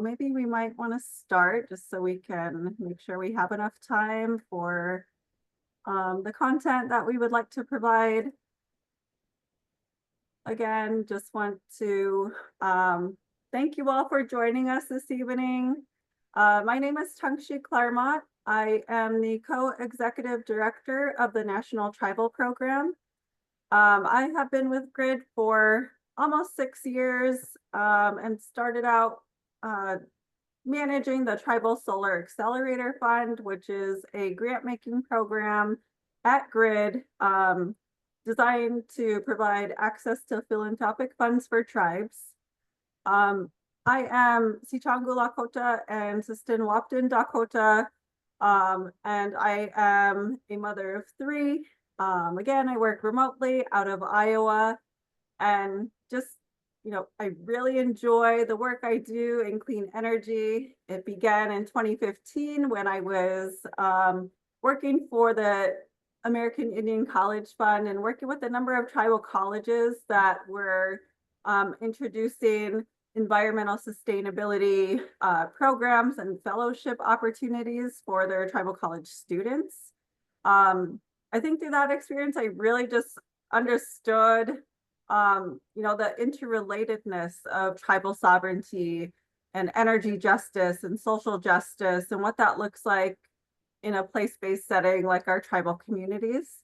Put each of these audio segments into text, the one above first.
maybe we might want to start just so we can make sure we have enough time for the content that we would like to provide. Again, just want to thank you all for joining us this evening. My name is Tungshi Claremont. I am the co-executive director of the National Tribal Program. I have been with GRID for almost 6 years and started out managing the Tribal Solar Accelerator Fund, which is a grant-making program at GRID designed to provide access to philanthropic funds for tribes. I am Sicangu Lakota and Sistin Wapton Dakota, and I am a mother of 3. Again, I work remotely out of Iowa, and just, I really enjoy the work I do in clean energy. It began in 2015 when I was working for the American Indian College Fund and working with a number of tribal colleges that were introducing environmental sustainability programs and fellowship opportunities for their tribal college students. I think through that experience, I really just understood, the interrelatedness of tribal sovereignty and energy justice and social justice and what that looks like in a place-based setting like our tribal communities.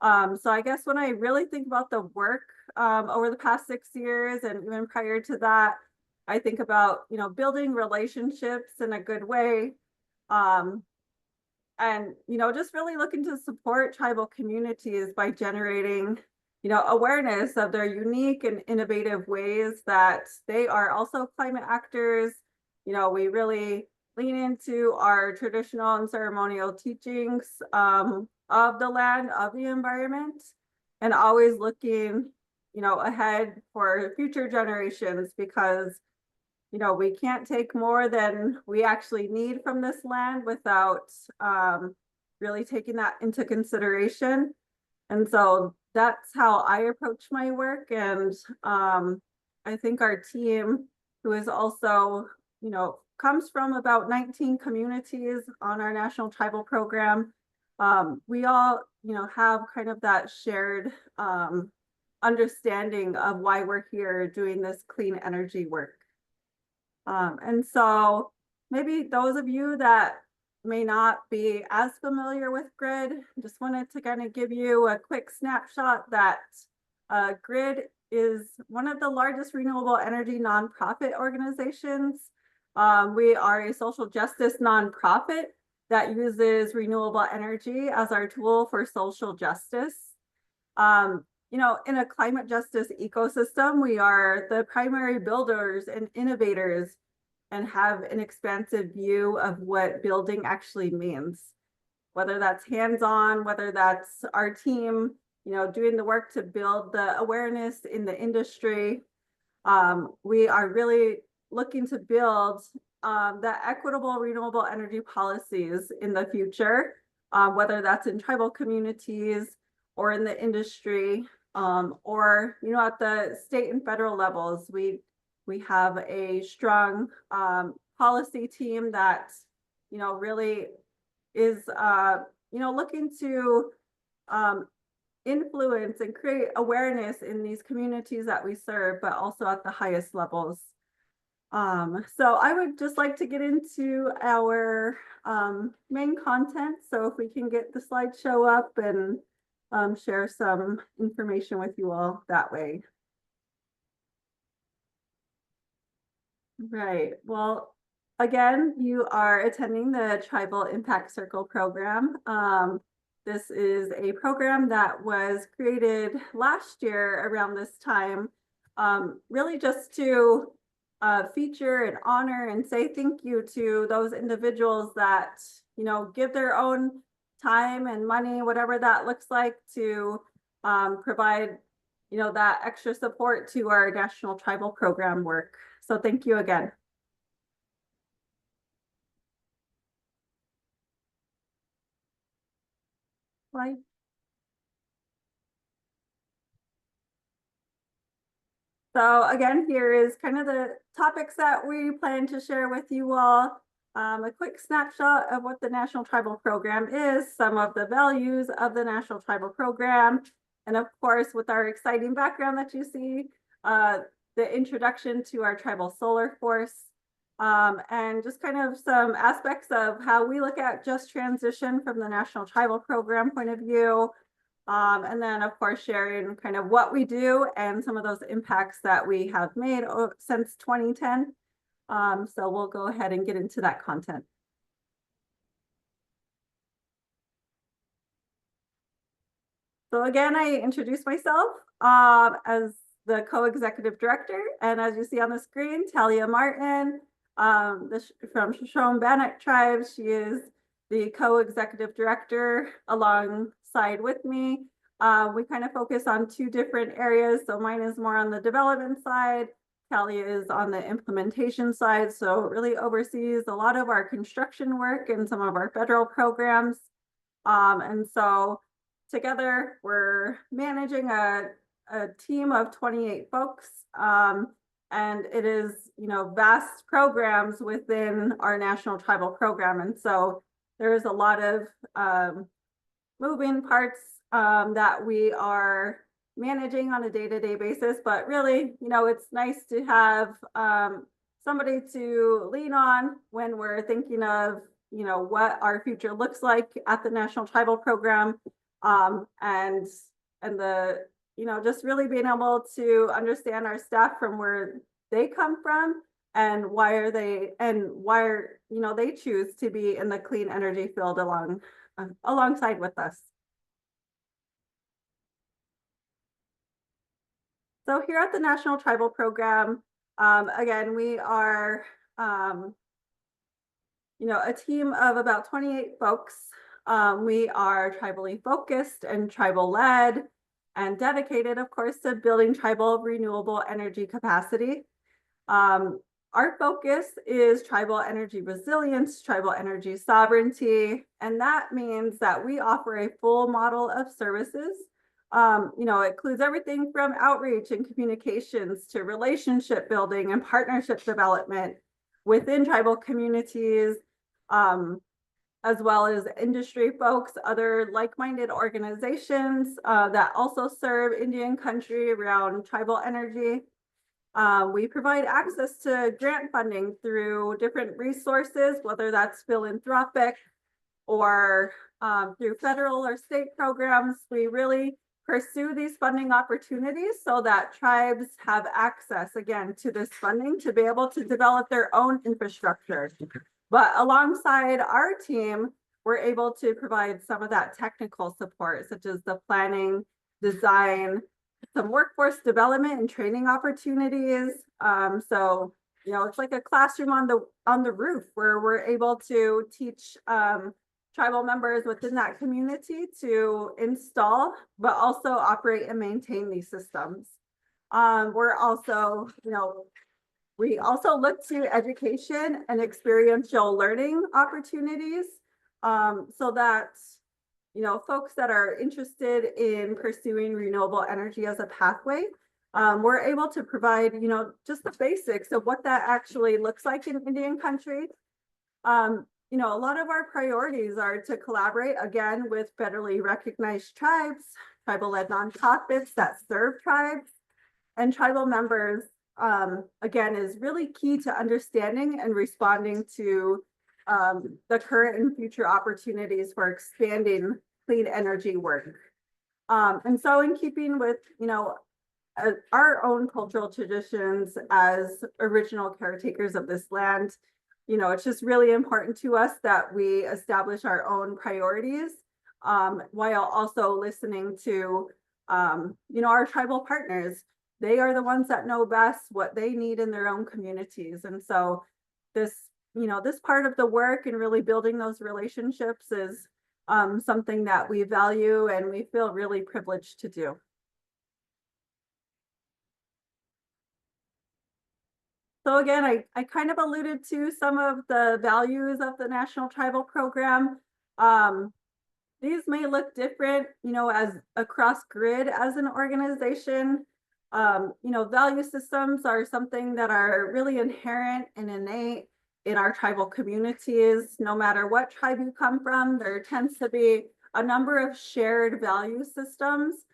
So I guess when I really think about the work over the past 6 years and even prior to that, I think about, building relationships in a good way. And, just really looking to support tribal communities by generating, awareness of their unique and innovative ways that they are also climate actors. We really lean into our traditional and ceremonial teachings of the land, of the environment, and always looking, ahead for future generations, because we can't take more than we actually need from this land without really taking that into consideration. And so that's how I approach my work. And I think our team, who is also, comes from about 19 communities on our National Tribal Program, we all, have kind of that shared understanding of why we're here doing this clean energy work. And so maybe those of you that may not be as familiar with GRID, just wanted to kind of give you a quick snapshot that GRID is one of the largest renewable energy nonprofit organizations. We are a social justice nonprofit that uses renewable energy as our tool for social justice. In a climate justice ecosystem, we are the primary builders and innovators and have an expansive view of what building actually means, whether that's hands-on, whether that's our team, doing the work to build the awareness in the industry. We are really looking to build the equitable renewable energy policies in the future, whether that's in tribal communities or in the industry, or at the state and federal levels. We have a strong policy team that really is looking to influence and create awareness in these communities that we serve, but also at the highest levels. So I would just like to get into our main content. So if we can get the slideshow up and share some information with you all that way. Right. Well, again, you are attending the Tribal Impact Circle program. This is a program that was created last year around this time, really just to feature and honor and say thank you to those individuals that, give their own time and money, whatever that looks like, to provide, that extra support to our National Tribal Program work. So thank you again. Slide. So again, here is kind of the topics that we plan to share with you all. A quick snapshot of what the National Tribal Program is, some of the values of the National Tribal Program, and of course, with our exciting background that you see, the introduction to our tribal solar force, and just kind of some aspects of how we look at just transition from the National Tribal Program point of view. And then of course, sharing kind of what we do and some of those impacts that we have made since 2010. So we'll go ahead and get into that content. So again, I introduced myself as the co-executive director. And as you see on the screen, Talia Martin from Shoshone-Bannock tribe. She is the co-executive director alongside with me. We kind of focus on two different areas. So mine is more on the development side. Talia is on the implementation side. So it really oversees a lot of our construction work and some of our federal programs. And so together we're managing a team of 28 folks. And it is, vast programs within our National Tribal Program. And so there's a lot of moving parts that we are managing on a day-to-day basis, but really, it's nice to have somebody to lean on when we're thinking of, what our future looks like at the National Tribal Program, and the, just really being able to understand our staff from where they come from and why they choose to be in the clean energy field alongside with us. So here at the National Tribal Program, again, we are, a team of about 28 folks. We are tribally focused and tribal led and dedicated, of course, to building tribal renewable energy capacity. Our focus is tribal energy resilience, tribal energy sovereignty, and that means that we offer a full model of services. It includes everything from outreach and communications to relationship building and partnership development within tribal communities, as well as industry folks, other like-minded organizations that also serve Indian country around tribal energy. We provide access to grant funding through different resources, whether that's philanthropic or through federal or state programs. We really pursue these funding opportunities so that tribes have access, again, to this funding to be able to develop their own infrastructure. But alongside our team, we're able to provide some of that technical support, such as the planning, design, some workforce development and training opportunities. So, it's like a classroom on the roof where we're able to teach tribal members within that community to install, but also operate and maintain these systems. We're also, we also look to education and experiential learning opportunities so that, folks that are interested in pursuing renewable energy as a pathway, we're able to provide, just the basics of what that actually looks like in Indian country. A lot of our priorities are to collaborate, again, with federally recognized tribes, tribal-led nonprofits that serve tribes, and tribal members, again, is really key to understanding and responding to the current and future opportunities for expanding clean energy work. And so in keeping with, our own cultural traditions as original caretakers of this land, it's just really important to us that we establish our own priorities while also listening to, our tribal partners. They are the ones that know best what they need in their own communities. And so this part of the work and really building those relationships is something that we value and we feel really privileged to do. So again, I kind of alluded to some of the values of the National Tribal Program. These may look different, as across GRID as an organization. Value systems are something that are really inherent and innate in our tribal communities. No matter what tribe you come from, there tends to be a number of shared value systems.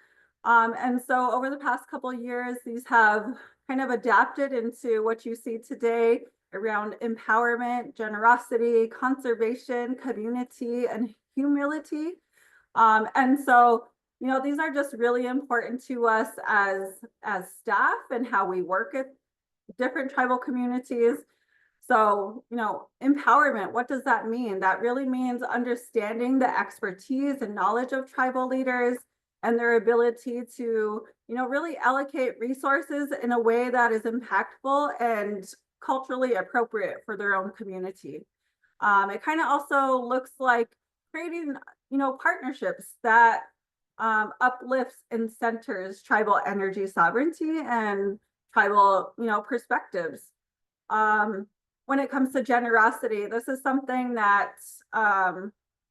And so over the past couple of years, these have kind of adapted into what you see today around empowerment, generosity, conservation, community, and humility. And so, these are just really important to us as staff and how we work at different tribal communities. So, empowerment, what does that mean? That really means understanding the expertise and knowledge of tribal leaders and their ability to, really allocate resources in a way that is impactful and culturally appropriate for their own community. It kind of also looks like creating, partnerships that uplifts and centers tribal energy sovereignty and tribal, perspectives. When it comes to generosity, this is something that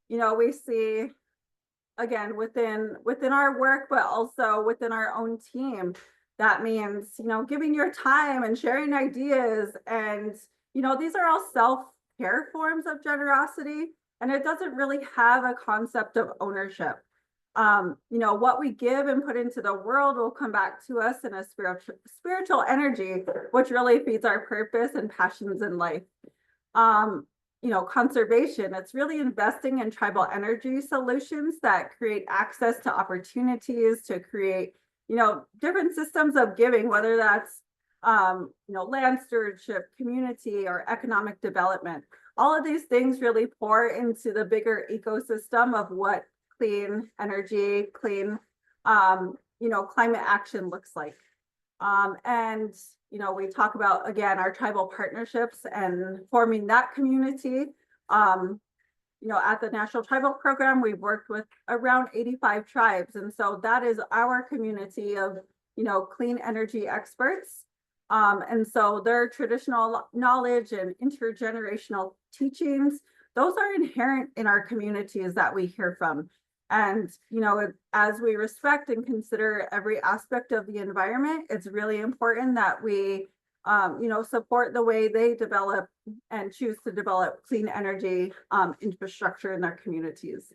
we see again within our work, but also within our own team. That means, giving your time and sharing ideas, and these are all self-care forms of generosity, and it doesn't really have a concept of ownership. What we give and put into the world will come back to us in a spiritual energy, which really feeds our purpose and passions in life. Conservation, it's really investing in tribal energy solutions that create access to opportunities to create, different systems of giving, whether that's, land stewardship, community, or economic development. All of these things really pour into the bigger ecosystem of what clean energy, clean, climate action looks like. And we talk about, again, our tribal partnerships and forming that community. At the National Tribal Program, we've worked with around 85 tribes. And so that is our community of, clean energy experts. And so their traditional knowledge and intergenerational teachings, those are inherent in our communities that we hear from. And, as we respect and consider every aspect of the environment, it's really important that we, support the way they develop and choose to develop clean energy infrastructure in their communities.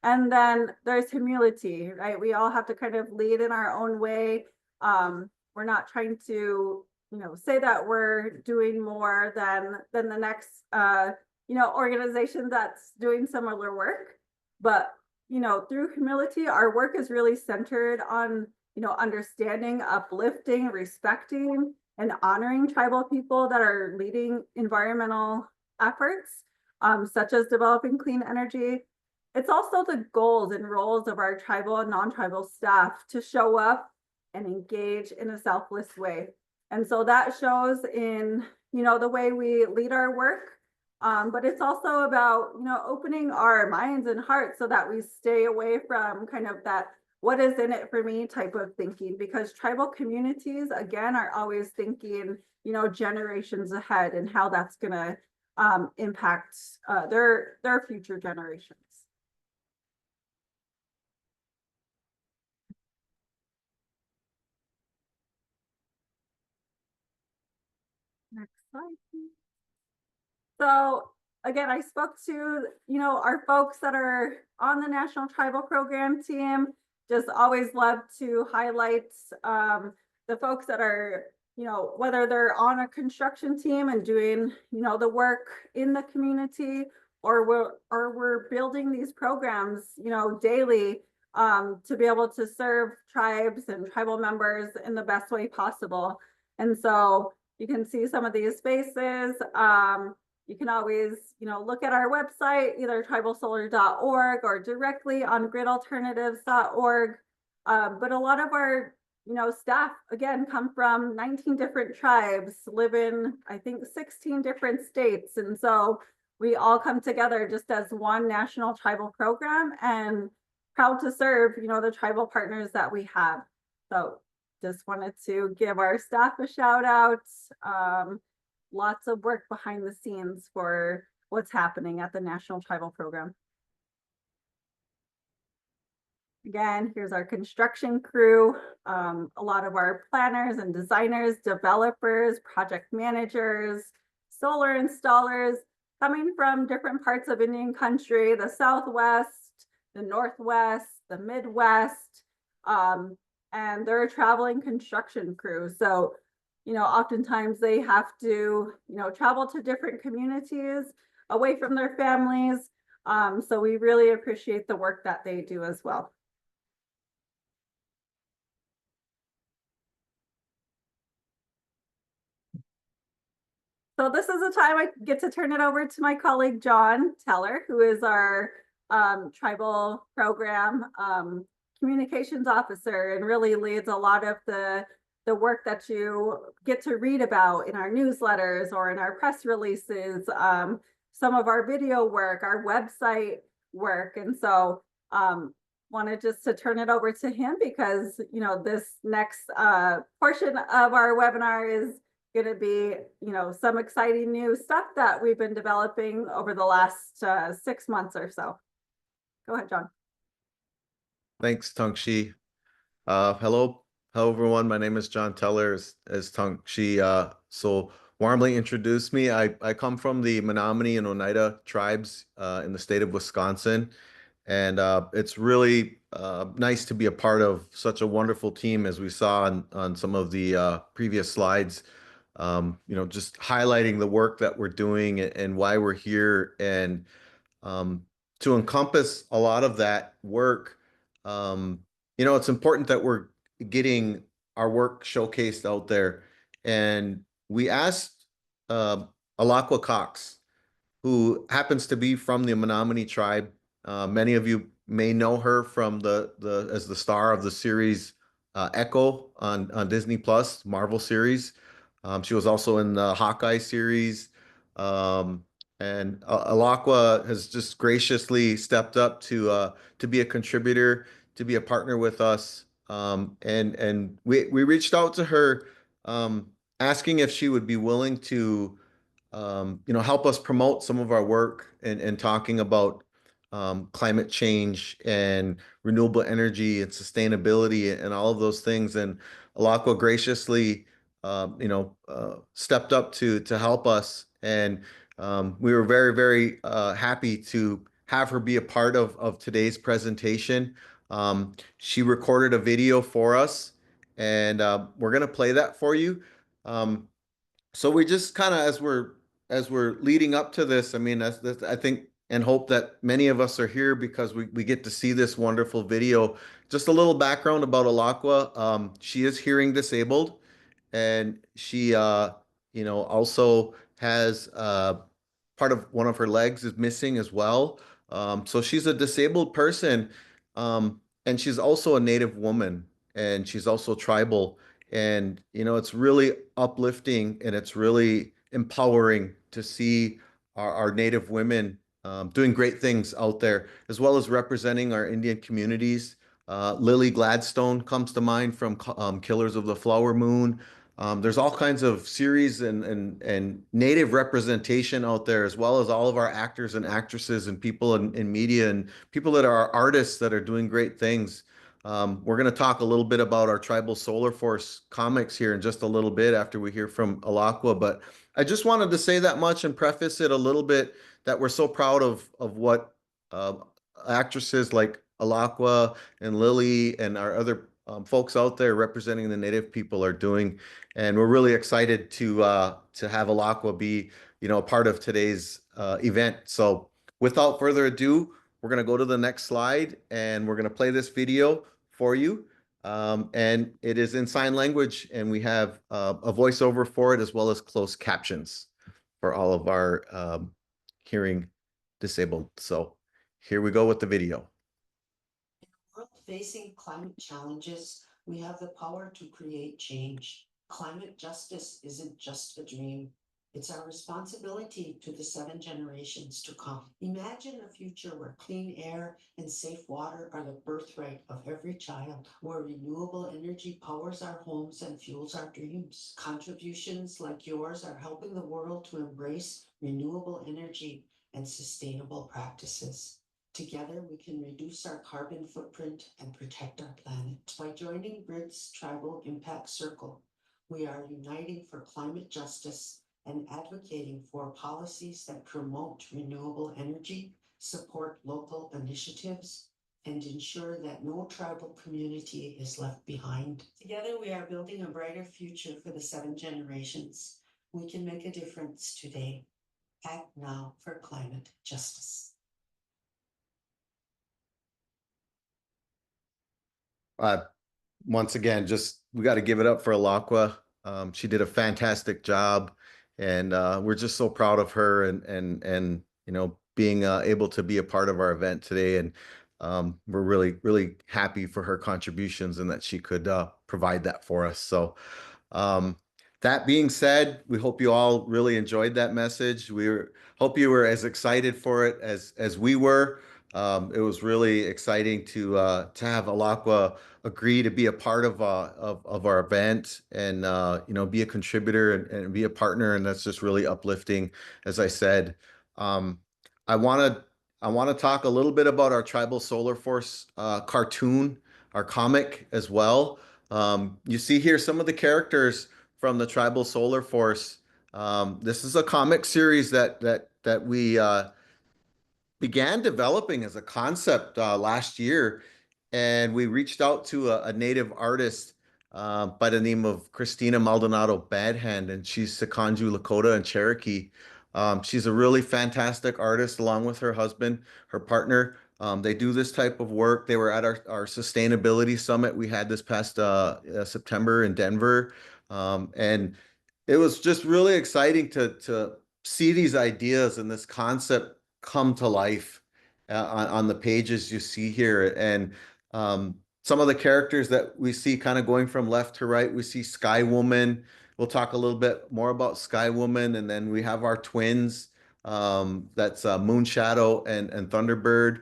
And then there's humility, right? We all have to kind of lead in our own way. We're not trying to, say that we're doing more than the next, organization that's doing similar work. But through humility, our work is really centered on, understanding, uplifting, respecting, and honoring tribal people that are leading environmental efforts, such as developing clean energy. It's also the goals and roles of our tribal and non-tribal staff to show up and engage in a selfless way. And so that shows in, the way we lead our work. But it's also about, opening our minds and hearts so that we stay away from kind of that what is in it for me type of thinking, because tribal communities, again, are always thinking, generations ahead and how that's going to impact their future generations. Next slide, please. So again, I spoke to, our folks that are on the National Tribal Program team. Just always love to highlight the folks that are, whether they're on a construction team and doing, the work in the community, or we're building these programs, daily to be able to serve tribes and tribal members in the best way possible. And so you can see some of these faces. You can always, look at our website, either tribalsolar.org or directly on gridalternatives.org. But a lot of our, staff, again, come from 19 different tribes, live in, I think, 16 different states. And so we all come together just as one national tribal program, and proud to serve, the tribal partners that we have. So just wanted to give our staff a shout out. Lots of work behind the scenes for what's happening at the National Tribal Program. Again, here's our construction crew, a lot of our planners and designers, developers, project managers, solar installers, coming from different parts of Indian country, the Southwest, the Northwest, the Midwest, and they're a traveling construction crew. So, oftentimes they have to, travel to different communities away from their families. So we really appreciate the work that they do as well. So this is the time I get to turn it over to my colleague, John Teller, who is our tribal program communications officer and really leads a lot of the work that you get to read about in our newsletters or in our press releases, some of our video work, our website work. And so wanted just to turn it over to him because, this next portion of our webinar is going to be, some exciting new stuff that we've been developing over the last 6 months or so. Go ahead, John. Thanks, Tongshi. Hello, everyone. My name is John Teller, as Tongshi so warmly introduced me. I come from the Menominee and Oneida tribes in the state of Wisconsin, and it's really nice to be a part of such a wonderful team as we saw on some of the previous slides. Just highlighting the work that we're doing and why we're here, and to encompass a lot of that work. It's important that we're getting our work showcased out there. And we asked uh, Alakwa Cox, who happens to be from the Menominee tribe. Many of you may know her from as the star of the series Echo on Disney Plus, Marvel series. She was also in the Hawkeye series. Um, and Alakwa has just graciously stepped up to be a contributor, to be a partner with us. And we reached out to her, asking if she would be willing to help us promote some of our work and talking about climate change and renewable energy and sustainability and all of those things. And Alakwa graciously, stepped up to help us. And we were very, very happy to have her be a part of today's presentation. She recorded a video for us, and we're going to play that for you. So we just kind of, as we're leading up to this, I mean, that's I think and hope that many of us are here because we get to see this wonderful video. Just a little background about Alakwa. She is hearing disabled, and she also has part of one of her legs is missing as well. So she's a disabled person, and she's also a Native woman, and she's also tribal. And it's really uplifting and it's really empowering to see our Native women doing great things out there, as well as representing our Indian communities. Lily Gladstone comes to mind from Killers of the Flower Moon. There's all kinds of series and Native representation out there, as well as all of our actors and actresses and people in media and people that are artists that are doing great things. We're going to talk a little bit about our Tribal Solar Force comics here in just a little bit after we hear from Alakwa, but I just wanted to say that much and preface it a little bit that we're so proud of what uh, actresses like Alakwa and Lily and our other folks out there representing the Native people are doing, and we're really excited to have Alakwa be a part of today's event. So without further ado, we're going to go to the next slide and we're going to play this video for you. And it is in sign language, and we have a voiceover for it as well as closed captions for all of our hearing disabled. So here we go with the video. World facing climate challenges, we have the power to create change. Climate justice isn't just a dream. It's our responsibility to the 7 generations to come. Imagine a future where clean air and safe water are the birthright of every child, where renewable energy powers our homes and fuels our dreams. Contributions like yours are helping the world to embrace renewable energy and sustainable practices. Together, we can reduce our carbon footprint and protect our planet. By joining GRID's Tribal Impact Circle, we are uniting for climate justice and advocating for policies that promote renewable energy, support local initiatives, and ensure that no tribal community is left behind. Together, we are building a brighter future for the 7 generations. We can make a difference today. Act now for climate justice. Once again, just we got to give it up for Alakwa. She did a fantastic job, and we're just so proud of her and you know being able to be a part of our event today. And we're really happy for her contributions and that she could provide that for us. So um, that being said, we hope you all really enjoyed that message. Hope you were as excited for it as we were. It was really exciting to have Alakwa agree to be a part of our event and you know be a contributor and be a partner, and that's just really uplifting. As I said, um, I want to talk a little bit about our Tribal Solar Force cartoon, our comic as well. You see here some of the characters from the Tribal Solar Force. This is a comic series that we began developing as a concept last year, and we reached out to a native artist by the name of Christina Maldonado Badhand, and she's Sikanju Lakota and Cherokee. She's a really fantastic artist, along with her husband, her partner. They do this type of work. They were at our sustainability summit we had this past September in Denver, and it was just really exciting to see these ideas and this concept come to life on the pages you see here. And some of the characters that we see kind of going from left to right, we see Sky Woman. We'll talk a little bit more about Sky Woman, and then we have our twins. That's Moon Shadow and Thunderbird.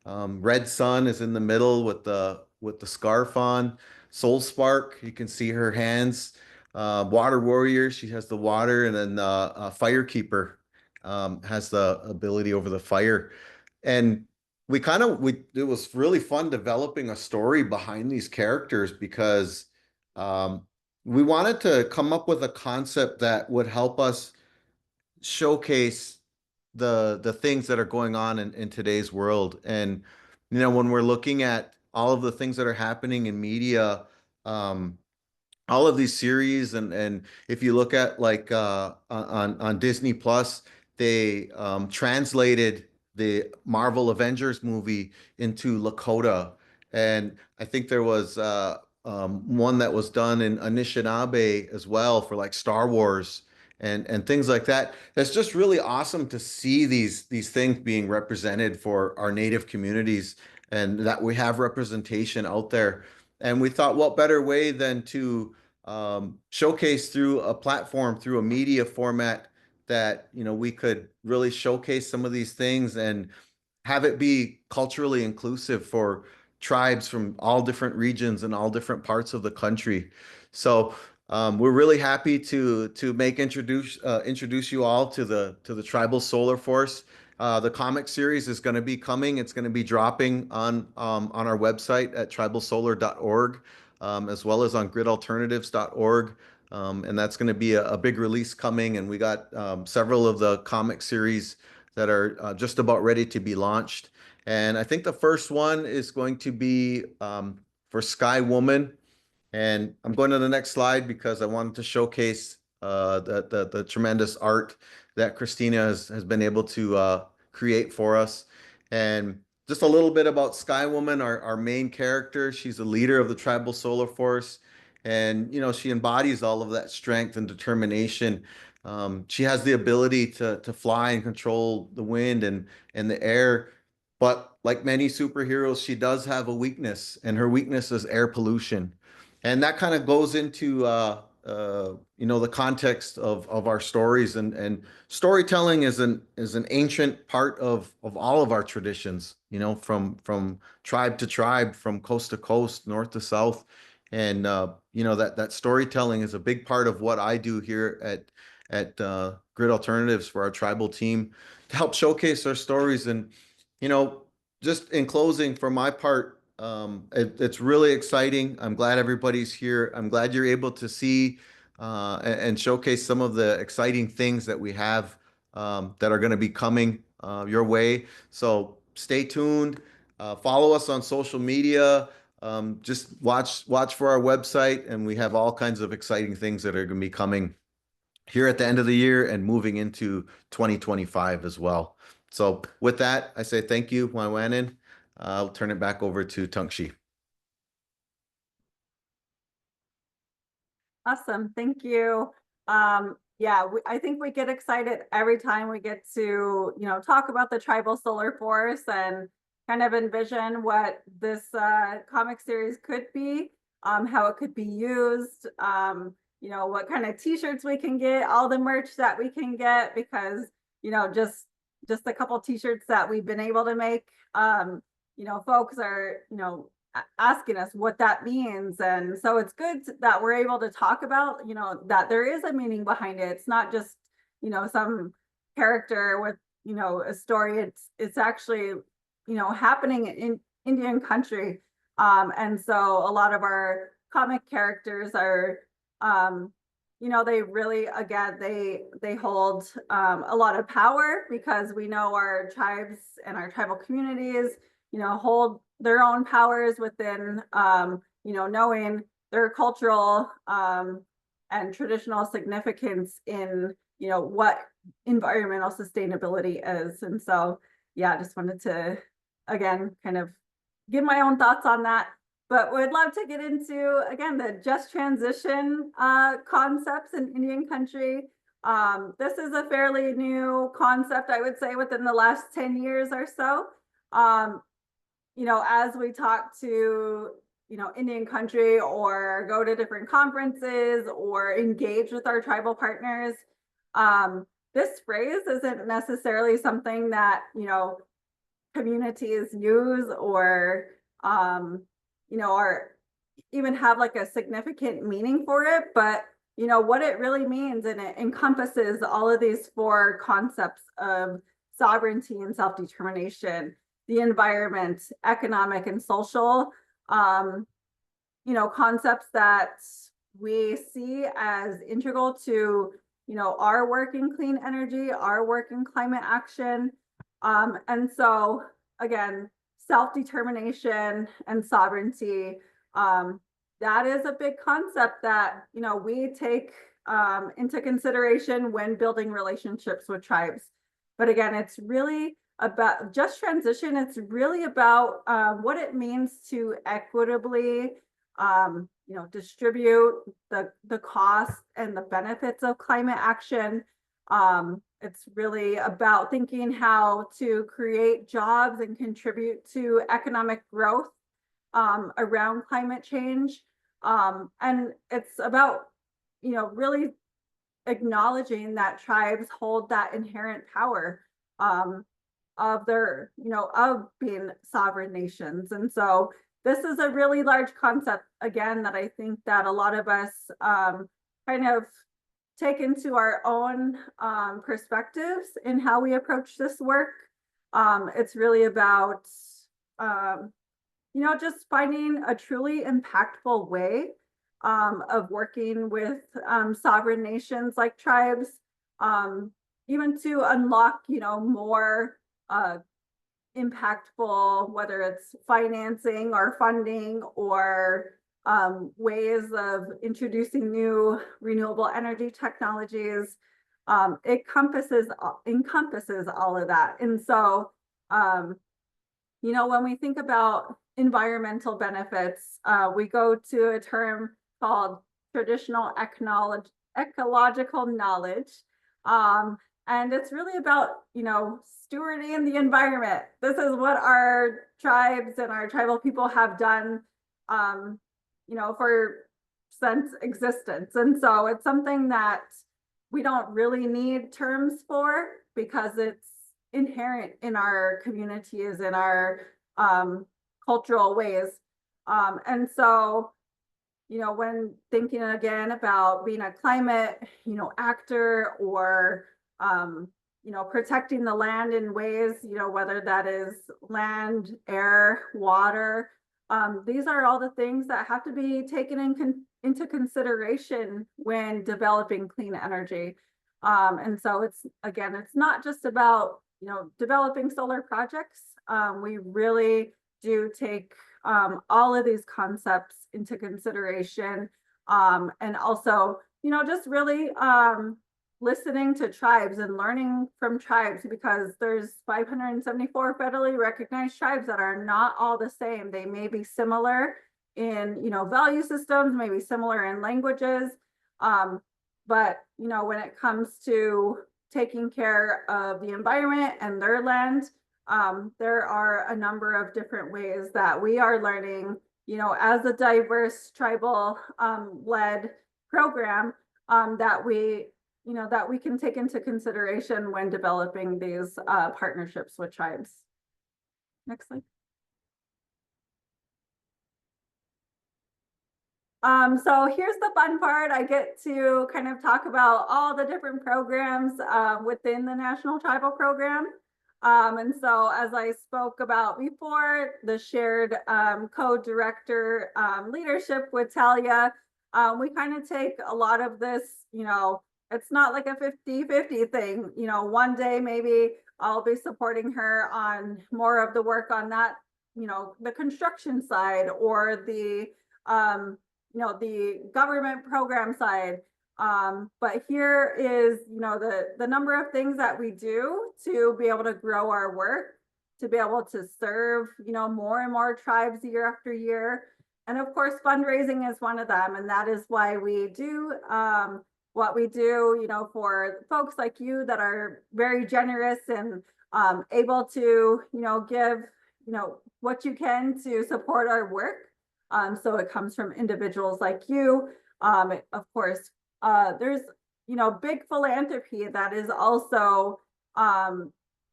Red Sun is in the middle with the scarf on. Soul Spark, you can see her hands. Water Warrior, she has the water, and then Firekeeper has the ability over the fire. And it was really fun developing a story behind these characters because um, we wanted to come up with a concept that would help us showcase the things that are going on in today's world. And you know, when we're looking at all of the things that are happening in media, um, all of these series, and if you look at like on Disney Plus, they translated the Marvel Avengers movie into Lakota, and I think there was one that was done in Anishinaabe as well for like Star Wars and things like that. That's just really awesome to see these things being represented for our native communities, and that we have representation out there. And we thought, what better way than to showcase through a platform, through a media format that, you know, we could really showcase some of these things and have it be culturally inclusive for tribes from all different regions and all different parts of the country. So we're really happy to introduce you all to the Tribal Solar Force. The comic series is going to be coming. It's going to be dropping on our website at tribalsolar.org, as well as on gridalternatives.org. And that's going to be a big release coming. And we got several of the comic series that are just about ready to be launched. And I think the first one is going to be for Sky Woman. And I'm going to the next slide because I wanted to showcase the tremendous art that Christina has been able to create for us. And just a little bit about Sky Woman, our main character. She's a leader of the Tribal Solar Force. And, you know, she embodies all of that strength and determination. She has the ability to fly and control the wind and the air. But like many superheroes, she does have a weakness, and her weakness is air pollution. And that kind of goes into you know, the context of our stories, and storytelling is an ancient part of all of our traditions, you know, from tribe to tribe, from coast to coast, north to south. And you know, that storytelling is a big part of what I do here at Grid Alternatives for our tribal team, to help showcase our stories. And you know, just in closing, for my part, it's really exciting. I'm glad everybody's here. I'm glad you're able to see and showcase some of the exciting things that we have that are going to be coming your way. So stay tuned. Follow us on social media. Just watch for our website, and we have all kinds of exciting things that are going to be coming here at the end of the year and moving into 2025 as well. So with that, I say thank you, Waiwanan. I'll turn it back over to Tungshi. Awesome, thank you. Yeah, I think we get excited every time we get to, talk about the tribal solar force and kind of envision what this comic series could be, how it could be used, what kind of t-shirts we can get, all the merch that we can get, because, just a couple t-shirts that we've been able to make, folks are, asking us what that means. And so it's good that we're able to talk about, that there is a meaning behind it. It's not just, some character with, a story. It's actually, happening in Indian country. And so a lot of our comic characters are, they really, again, they hold a lot of power, because we know our tribes and our tribal communities, hold their own powers within, knowing their cultural and traditional significance in, what environmental sustainability is. And so, yeah, I just wanted to, again, kind of give my own thoughts on that. But would love to get into, again, the just transition concepts in Indian country. This is a fairly new concept, I would say, within the last 10 years or so. As we talk to, Indian country, or go to different conferences, or engage with our tribal partners, this phrase isn't necessarily something that, communities use, or, or even have like a significant meaning for it. But, what it really means, and it encompasses all of these four concepts of sovereignty and self-determination, the environment, economic and social, concepts that we see as integral to, our work in clean energy, our work in climate action. And so, again, self-determination and sovereignty, that is a big concept that, we take into consideration when building relationships with tribes. But again, it's really about just transition. It's really about what it means to equitably, distribute the costs and the benefits of climate action. It's really about thinking how to create jobs and contribute to economic growth around climate change. And it's about, really acknowledging that tribes hold that inherent power of their, of being sovereign nations. And so this is a really large concept, again, that I think that a lot of us kind of take into our own perspectives in how we approach this work. It's really about, just finding a truly impactful way of working with sovereign nations like tribes, even to unlock, more impactful, whether it's financing or funding, or ways of introducing new renewable energy technologies. It encompasses all of that. And so, when we think about environmental benefits, we go to a term called traditional ecological knowledge. And it's really about, stewarding the environment. This is what our tribes and our tribal people have done, for since existence. And so it's something that we don't really need terms for, because it's inherent in our communities, in our cultural ways. And so, when thinking again about being a climate, actor, or protecting the land in ways, whether that is land, air, water. These are all the things that have to be taken into consideration when developing clean energy. And so it's not just about, developing solar projects. We really do take all of these concepts into consideration. And also, just really listening to tribes and learning from tribes, because there's 574 federally recognized tribes that are not all the same. They may be similar in, value systems, maybe similar in languages. But, when it comes to taking care of the environment and their land, there are a number of different ways that we are learning, as a diverse tribal led program, that we can take into consideration when developing these partnerships with tribes. Next slide. So here's the fun part. I get to kind of talk about all the different programs within the National Tribal Program. And so as I spoke about before, the shared co-director leadership with Talia, we kind of take a lot of this, it's not like a 50-50 thing. One day maybe I'll be supporting her on more of the work on that, the construction side, or the the government program side. But here is, the number of things that we do to be able to grow our work, to be able to serve, more and more tribes year after year. And of course, fundraising is one of them. And that is why we do what we do, for folks like you that are very generous and able to, give, what you can to support our work. So it comes from individuals like you. Of course, there's, big philanthropy that is also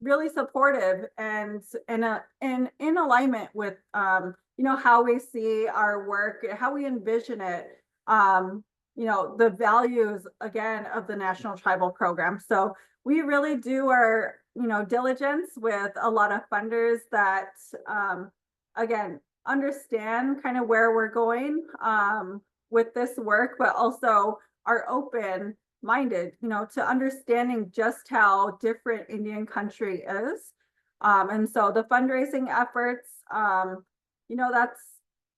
really supportive and in alignment with, how we see our work, how we envision it, the values, again, of the National Tribal Program. So we really do our, diligence with a lot of funders that, again, understand kind of where we're going with this work, but also are open-minded, to understanding just how different Indian country is. And so the fundraising efforts,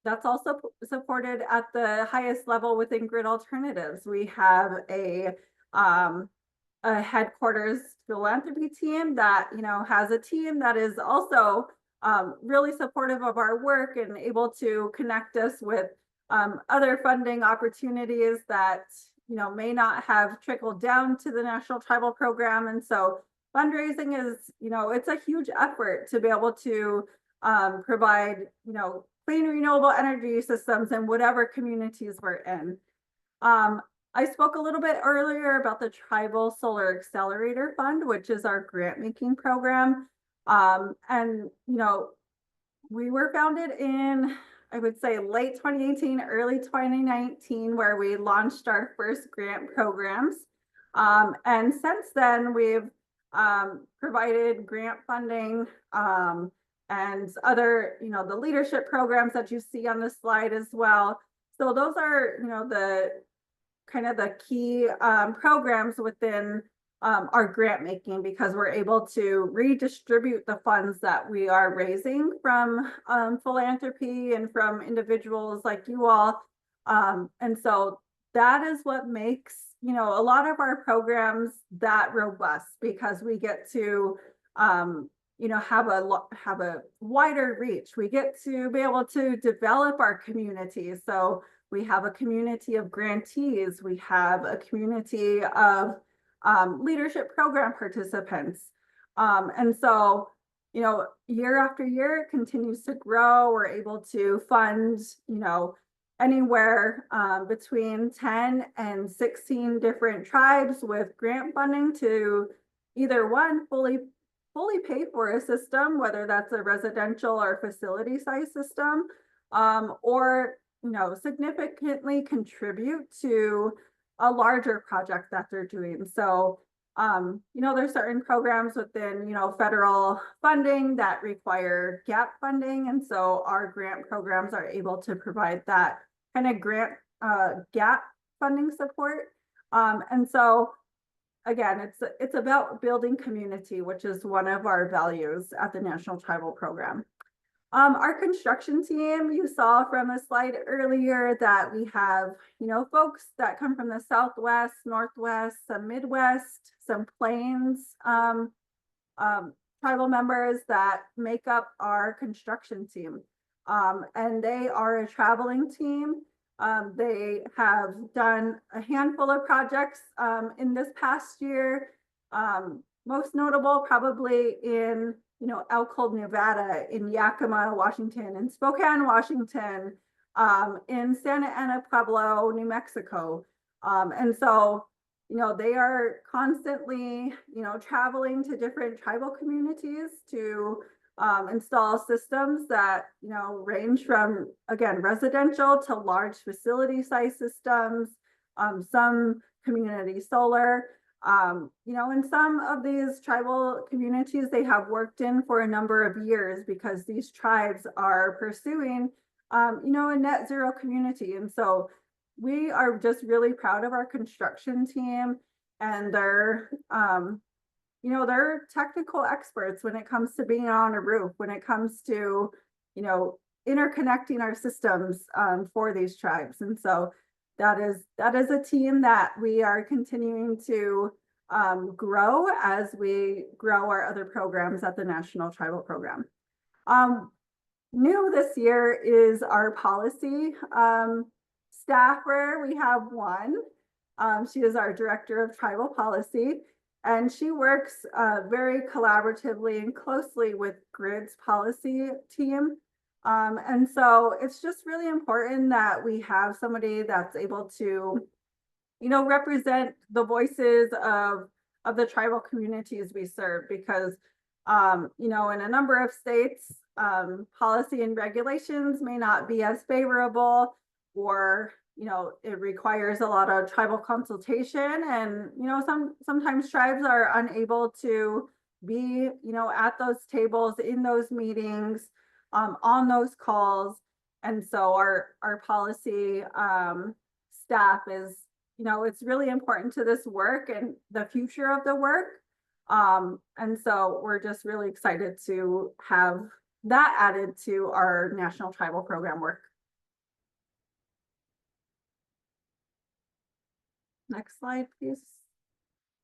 that's also supported at the highest level within Grid Alternatives. We have a headquarters philanthropy team that, has a team that is also really supportive of our work and able to connect us with other funding opportunities that, may not have trickled down to the National Tribal Program. And so fundraising is, it's a huge effort to be able to provide, clean renewable energy systems in whatever communities we're in. I spoke a little bit earlier about the Tribal Solar Accelerator Fund, which is our grant making program. And, we were founded in, I would say, late 2018, early 2019, where we launched our first grant programs. And since then, we've provided grant funding and other, the leadership programs that you see on this slide as well. So those are, the kind of the key programs within our grant making, because we're able to redistribute the funds that we are raising from philanthropy and from individuals like you all. And so that is what makes, a lot of our programs that robust, because we get to, have a wider reach. We get to be able to develop our community. So we have a community of grantees. We have a community of leadership program participants. And so, year after year, it continues to grow. We're able to fund, anywhere between 10 and 16 different tribes with grant funding to either one, fully pay for a system, whether that's a residential or facility size system, or, significantly contribute to a larger project that they're doing. So There's certain programs within, federal funding that require gap funding. And so our grant programs are able to provide that kind of grant gap funding support. And so again, it's about building community, which is one of our values at the National Tribal Program. Our construction team, you saw from a slide earlier that we have, folks that come from the Southwest, Northwest, some Midwest, some Plains, tribal members that make up our construction team. And they are a traveling team. They have done a handful of projects in this past year. Most notable probably in Elko, Nevada, in Yakima, Washington, in Spokane, Washington, in Santa Ana Pueblo, New Mexico. And so, they are constantly, traveling to different tribal communities to install systems that, range from, again, residential to large facility size systems, some community solar. In some of these tribal communities, they have worked in for a number of years because these tribes are pursuing, a net zero community. And so we are just really proud of our construction team and they're technical experts when it comes to being on a roof, when it comes to, interconnecting our systems for these tribes. And so that is a team that we are continuing to grow as we grow our other programs at the National Tribal Program. New this year is our policy staffer. We have one. She is our director of tribal policy, and she works very collaboratively and closely with GRID's policy team. And so it's just really important that we have somebody that's able to, represent the voices of the tribal communities we serve, because, in a number of states, policy and regulations may not be as favorable, or, it requires a lot of tribal consultation, and, sometimes tribes are unable to be, at those tables, in those meetings, on those calls. And so our policy staff is, it's really important to this work and the future of the work. And so we're just really excited to have that added to our National Tribal Program work. Next slide, please.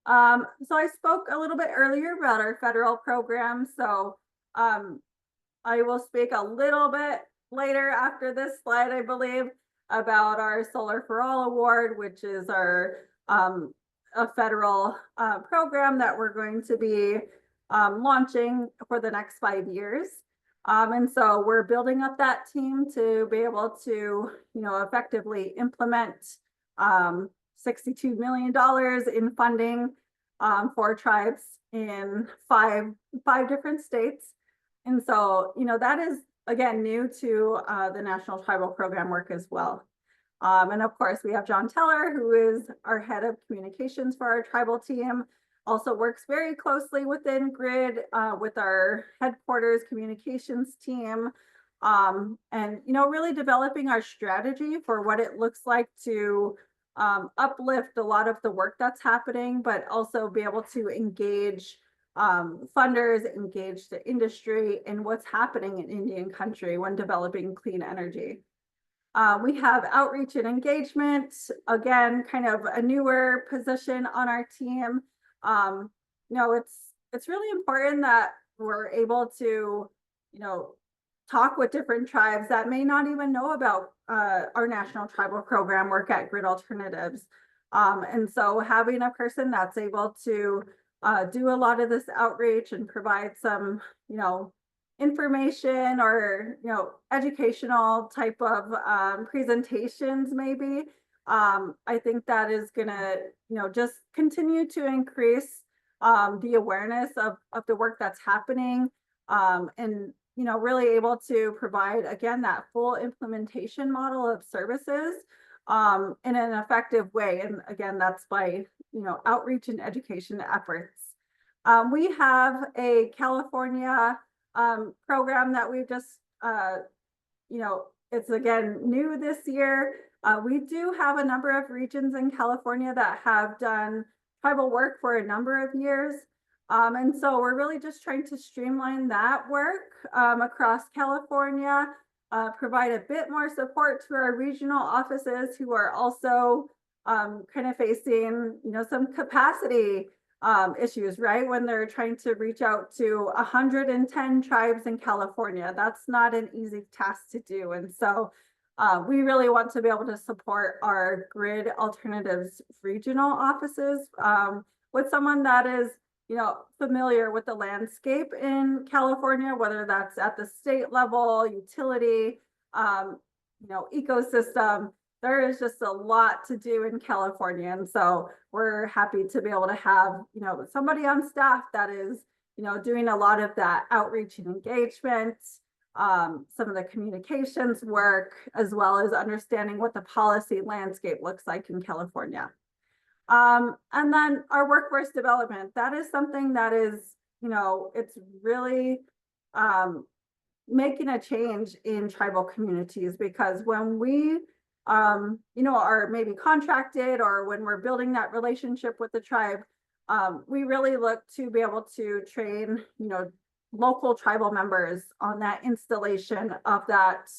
So I spoke a little bit earlier about our federal program. So I will speak a little bit later after this slide, I believe, about our Solar for All Award, which is our a federal program that we're going to be launching for the next 5 years. And so we're building up that team to be able to, effectively implement $62 million in funding for tribes in five different states. And so, that is, again, new to the National Tribal Program work as well. And of course, we have John Teller, who is our head of communications for our tribal team, also works very closely within GRID with our headquarters communications team, and, really developing our strategy for what it looks like to uplift a lot of the work that's happening, but also be able to engage funders, engage the industry in what's happening in Indian country when developing clean energy. We have outreach and engagement, again, kind of a newer position on our team. It's really important that we're able to, talk with different tribes that may not even know about our National Tribal Program work at GRID Alternatives. And so having a person that's able to do a lot of this outreach and provide some, information or, educational type of presentations maybe. I think that is gonna, just continue to increase the awareness of the work that's happening, and, really able to provide, again, that full implementation model of services in an effective way. And again, that's by, outreach and education efforts. We have a California program that we've just, it's again new this year. We do have a number of regions in California that have done tribal work for a number of years. And so we're really just trying to streamline that work across California, provide a bit more support to our regional offices who are also kind of facing, some capacity issues, right? When they're trying to reach out to 110 tribes in California, that's not an easy task to do. And so we really want to be able to support our Grid Alternatives regional offices with someone that is, familiar with the landscape in California, whether that's at the state level, utility, ecosystem. There is just a lot to do in California. And so we're happy to be able to have, somebody on staff that is, doing a lot of that outreach and engagement, some of the communications work, as well as understanding what the policy landscape looks like in California. And then our workforce development, that is something that is, it's really making a change in tribal communities, because when we, are maybe contracted or when we're building that relationship with the tribe, we really look to be able to train, local tribal members on that installation of that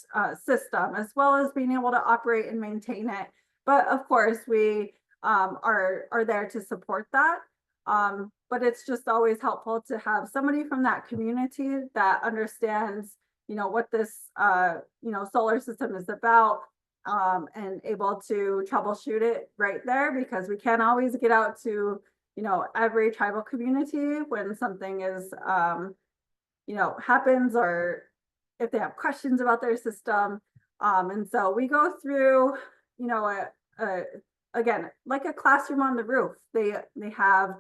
system, as well as being able to operate and maintain it. But of course, we are there to support that. But it's just always helpful to have somebody from that community that understands, what this, solar system is about, and able to troubleshoot it right there, because we can't always get out to, every tribal community when something is, happens, or if they have questions about their system. And so we go through, again, like a classroom on the roof. They have,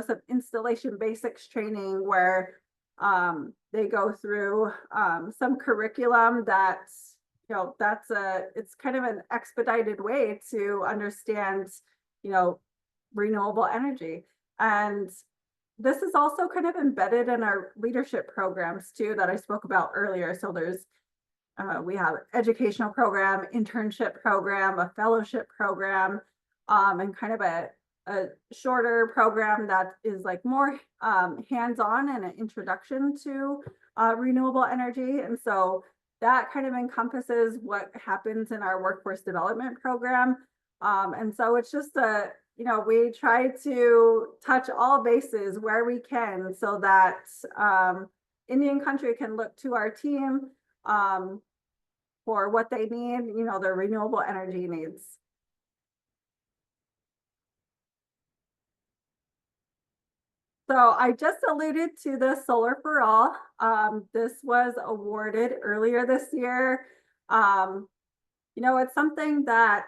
some installation basics training where they go through some curriculum that's, it's kind of an expedited way to understand, renewable energy. And this is also kind of embedded in our leadership programs too, that I spoke about earlier. So there's, we have educational program, internship program, a fellowship program, and kind of a shorter program that is like more hands-on and an introduction to renewable energy. And so that kind of encompasses what happens in our workforce development program. And so it's just we try to touch all bases where we can, so that Indian country can look to our team for what they need, their renewable energy needs. So I just alluded to the Solar for All. This was awarded earlier this year. It's something that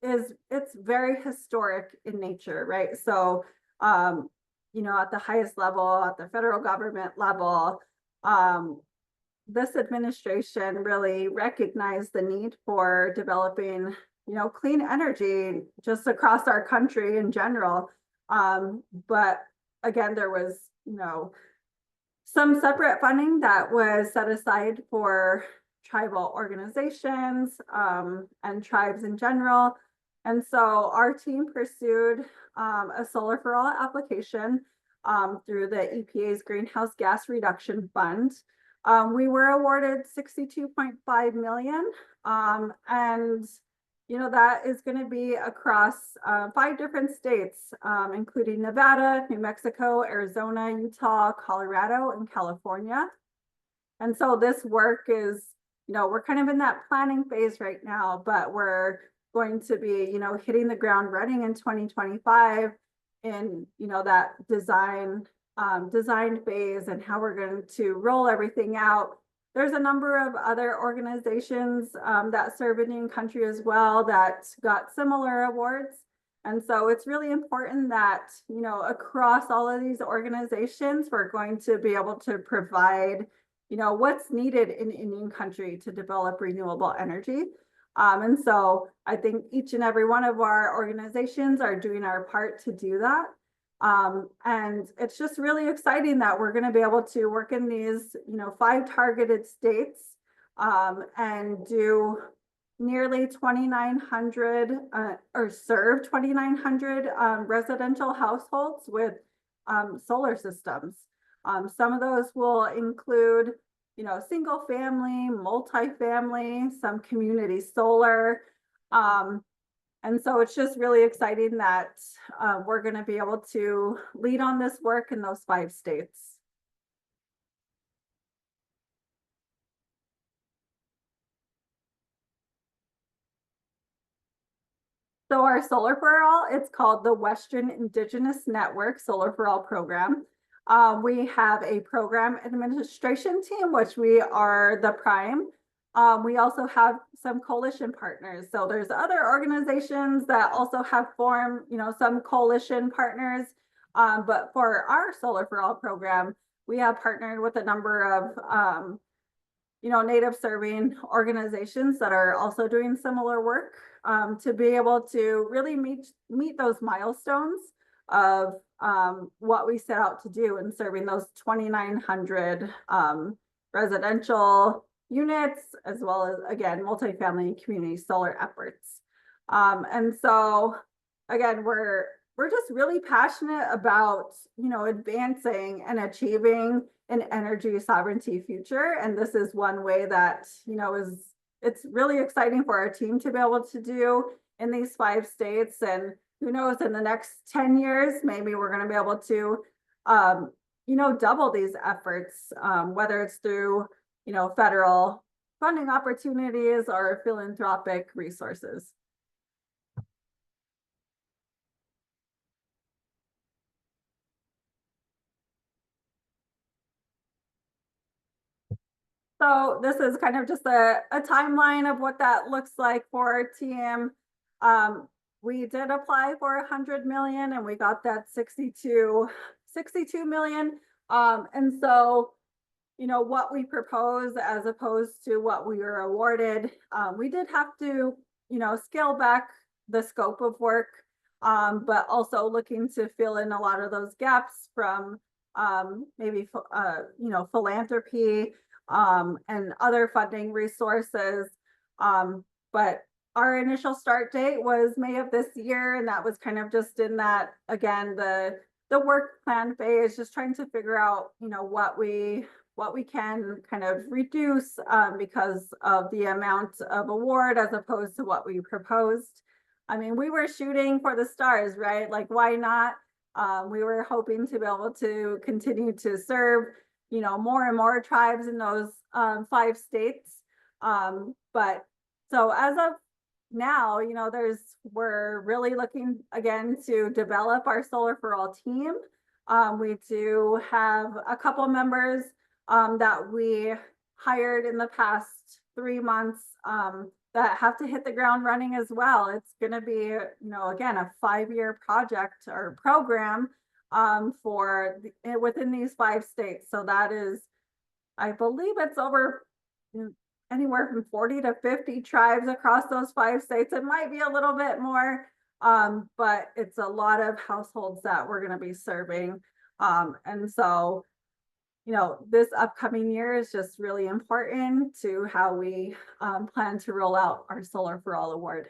it's very historic in nature, right? So, at the highest level, at the federal government level, this administration really recognized the need for developing, clean energy just across our country in general. But again, there was, some separate funding that was set aside for tribal organizations and tribes in general. And so our team pursued a Solar for All application through the EPA's Greenhouse Gas Reduction Fund. We were awarded $62.5 million, and that is going to be across 5 different states, including Nevada, New Mexico, Arizona, Utah, Colorado, and California. And so this work is, we're kind of in that planning phase right now, but we're going to be, hitting the ground running in 2025 in, that design phase and how we're going to roll everything out. There's a number of other organizations that serve Indian country as well that got similar awards. And so it's really important that, across all of these organizations, we're going to be able to provide, what's needed in Indian country to develop renewable energy. And so I think each and every one of our organizations are doing our part to do that. And it's just really exciting that we're going to be able to work in these, 5 targeted states, and do nearly 2,900, or serve 2,900 residential households with solar systems. Some of those will include, single family, multifamily, some community solar. And so it's just really exciting that we're going to be able to lead on this work in those 5 states. So our Solar for All, it's called the Western Indigenous Network Solar for All program. We have a program administration team, which we are the prime. We also have some coalition partners. So there's other organizations that also have formed, some coalition partners. But for our Solar for All program, we have partnered with a number of native serving organizations that are also doing similar work, to be able to really meet those milestones of what we set out to do in serving those 2,900 residential units, as well as, again, multifamily and community solar efforts. And so again, we're just really passionate about, advancing and achieving an energy sovereignty future. And this is one way that, it's really exciting for our team to be able to do in these 5 states. And who knows, in the next 10 years, maybe we're going to be able to, double these efforts, whether it's through, federal funding opportunities or philanthropic resources. So this is kind of just a timeline of what that looks like for our team. We did apply for 100 million and we got that 62 million. And so, what we propose as opposed to what we were awarded, we did have to, scale back the scope of work, but also looking to fill in a lot of those gaps from maybe, philanthropy, and other funding resources. But our initial start date was May of this year, and that was kind of just in that, again, the work plan phase, just trying to figure out, what we can kind of reduce, because of the amount of award as opposed to what we proposed. I mean, we were shooting for the stars, right? Like, why not? We were hoping to be able to continue to serve, more and more tribes in those 5 states. But so as of now, we're really looking again to develop our Solar for All team. We do have a couple members that we hired in the past 3 months, that have to hit the ground running as well. It's going to be, again, a 5-year project or program within these 5 states. So that is, I believe it's over anywhere from 40 to 50 tribes across those 5 states. It might be a little bit more, but it's a lot of households that we're going to be serving. And so, this upcoming year is just really important to how we plan to roll out our Solar for All award.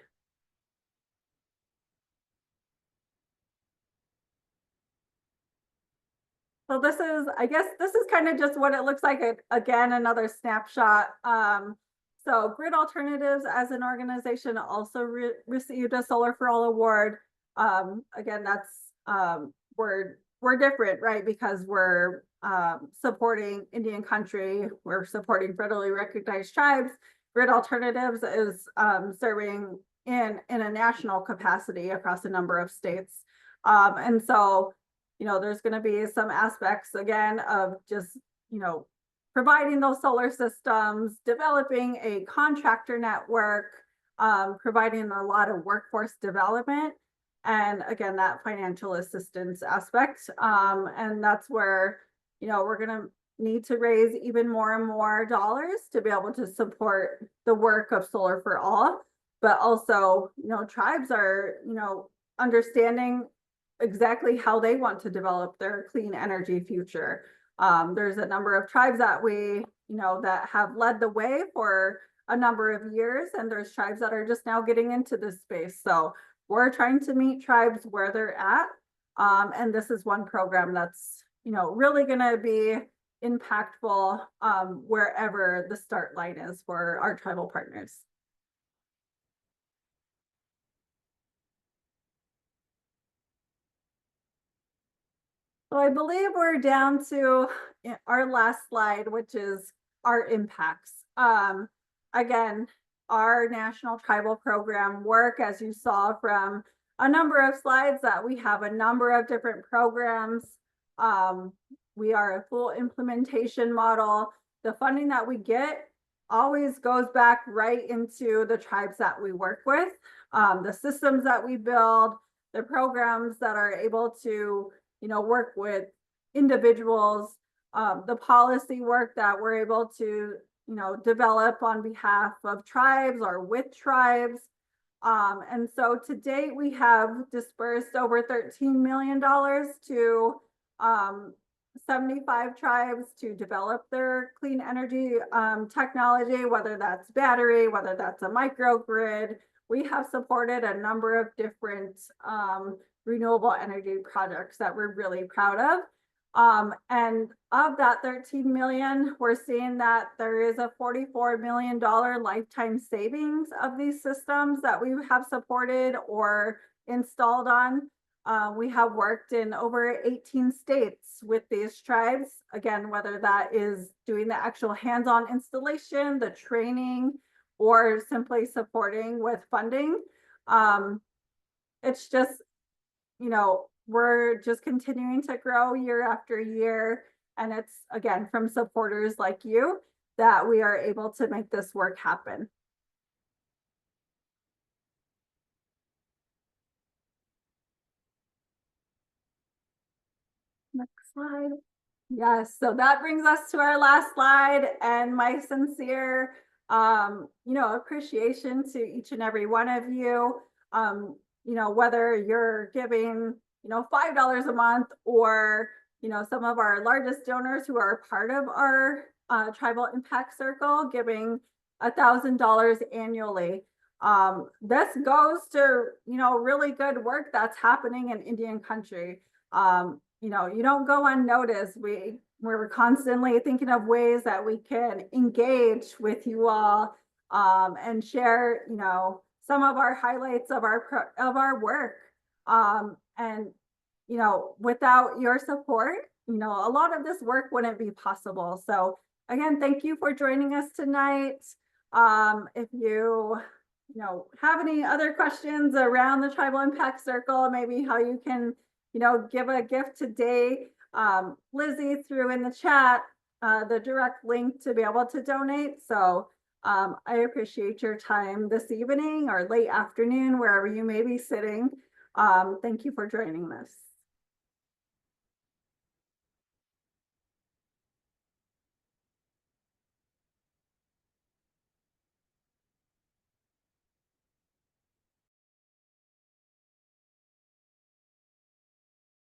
So this is kind of just what it looks like. Again, another snapshot. So Grid Alternatives as an organization also received a Solar for All award. Again, that's we're different, right? Because we're supporting Indian country, we're supporting federally recognized tribes. Grid Alternatives is serving in a national capacity across a number of states. And so, there's going to be some aspects again of just, providing those solar systems, developing a contractor network, providing a lot of workforce development, and again, that financial assistance aspect. And that's where, we're going to need to raise even more and more dollars to be able to support the work of Solar for All. but also, tribes are, understanding exactly how they want to develop their clean energy future. There's a number of tribes that we, that have led the way for a number of years, and there's tribes that are just now getting into this space. So we're trying to meet tribes where they're at. And this is one program that's, really going to be impactful wherever the start line is for our tribal partners. So I believe we're down to our last slide, which is our impacts. Again, our national tribal program work, as you saw from a number of slides, that we have a number of different programs. We are a full implementation model. The funding that we get always goes back right into the tribes that we work with, the systems that we build, the programs that are able to work with individuals, the policy work that we're able to, develop on behalf of tribes or with tribes. And so to date, we have dispersed over $13 million to 75 tribes to develop their clean energy technology, whether that's battery, whether that's a microgrid. We have supported a number of different renewable energy projects that we're really proud of. And of that 13 million, we're seeing that there is a $44 million lifetime savings of these systems that we have supported or installed on. We have worked in over 18 states with these tribes, again, whether that is doing the actual hands-on installation, the training, or simply supporting with funding. It's just, we're just continuing to grow year after year. And it's, again, from supporters like you that we are able to make this work happen. Next slide. Yes, so that brings us to our last slide, and my sincere, appreciation to each and every one of you. Whether you're giving, $5 a month, or, some of our largest donors who are part of our tribal impact circle giving $1,000 annually. This goes to, really good work that's happening in Indian country. You don't go unnoticed. We're constantly thinking of ways that we can engage with you all and share, some of our highlights of our work. And without your support, a lot of this work wouldn't be possible. So again, thank you for joining us tonight. If you have any other questions around the Tribal Impact Circle, maybe how you can give a gift today, Lizzie threw in the chat the direct link to be able to donate. So I appreciate your time this evening or late afternoon, wherever you may be sitting. Thank you for joining us.